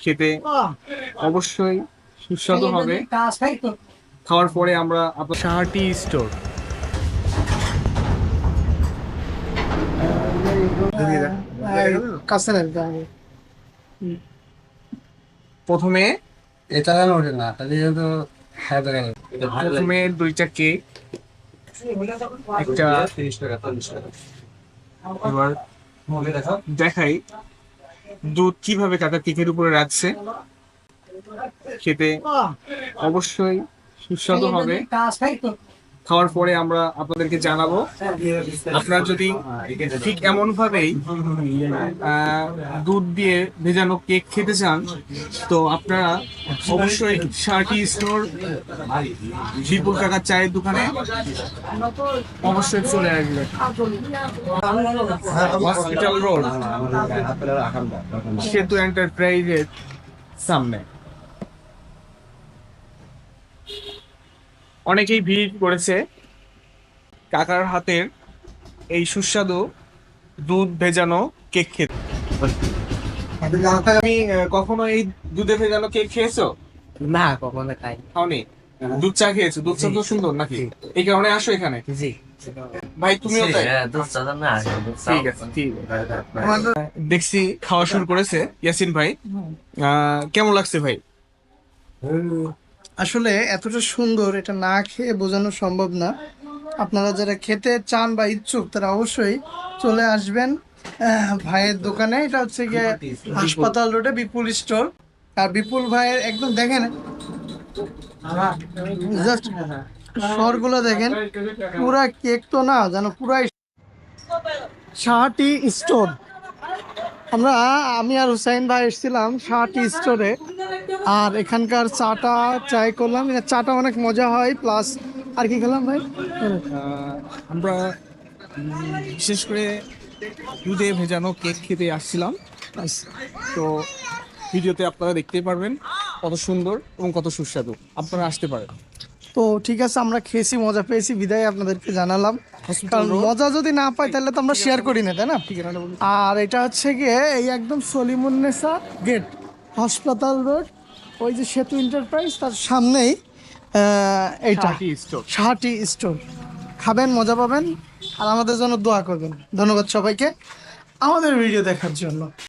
খেতে অবশ্যই সুস্বাদু হবে। খাওয়ার পরে আমরা শাহটি স্টোর প্রথমে এটা যেন ওঠে না, তাহলে তো খাওয়া দাওয়া নেই। প্রথমে দুইটা কেক, একটা এবার দেখাই দুধ কিভাবে কাকা কেকের উপরে রাখছে। খেতে অবশ্যই সুস্বাদু হবে। খাওয়ার পরে আমরা আপনাদেরকে জানাবো। আপনারা যদি ঠিক এমন ভাবেই দুধ দিয়ে ভেজানো কেক খেতে চান, তো আপনারা অবশ্যই শার্টি স্টোর বিপুল কাকার চায়ের দোকানে অবশ্যই চলে আসবেন। হসপিটাল রোড, সেতু এন্টারপ্রাইজের সামনে। অনেকেই ভিড় করেছে কাকার হাতের এই সুস্বাদু দুধ ভেজানো কেক খেতে। তুমি কখনো এই দুধে ভেজানো কেক খেয়েছো? না, কখনো খাই। খাওনি? দুধ চা খেয়েছো? দুধ চা তো সুন্দর নাকি? এই কারণে আসো এখানে? জি ভাই তুমিও তাই? ঠিক আছে, ঠিক আছে। দেখছি খাওয়া শুরু করেছে ইয়াসিন ভাই। কেমন লাগছে ভাই? আসলে এতটা সুন্দর এটা না খেয়ে বোঝানো সম্ভব না। আপনারা যারা খেতে চান বা ইচ্ছুক তারা অবশ্যই চলে আসবেন ভাইয়ের দোকানে। এটা হচ্ছে গিয়ে হাসপাতাল রোডে বিপুল স্টোর। আর বিপুল ভাইয়ের একদম দেখেন, জাস্ট স্বরগুলো দেখেন, পুরা কেক তো না যেন পুরাই শাহটি স্টোর। আমি আর হুসাইন ভাই এসেছিলাম শাহটি স্টোরে, আর এখানকার চাটা ট্রাই করলাম। চাটা অনেক মজা হয়, প্লাস আর কি খেলাম ভাই? আমরা বিশেষ করে দুধে ভেজানো কেক খেতে আসছিলাম। তো ভিডিওতে আপনারা দেখতেই পারবেন কত সুন্দর এবং কত সুস্বাদু। আপনারা আসতে পারেন। তো ঠিক আছে, আমরা খেয়েছি, মজা পেয়েছি, বিদায় আপনাদেরকে জানালাম। কারণ মজা যদি না পাই তাহলে তো আমরা শেয়ার করি না, তাই না? আর এটা হচ্ছে গিয়ে এই একদম সলিমুন্নেসা গেট, হাসপাতাল রোড, ওই যে সেতু এন্টারপ্রাইজ তার সামনেই এইটা শাহটি স্টোর। খাবেন, মজা পাবেন, আর আমাদের জন্য দোয়া করবেন। ধন্যবাদ সবাইকে আমাদের ভিডিও দেখার জন্য।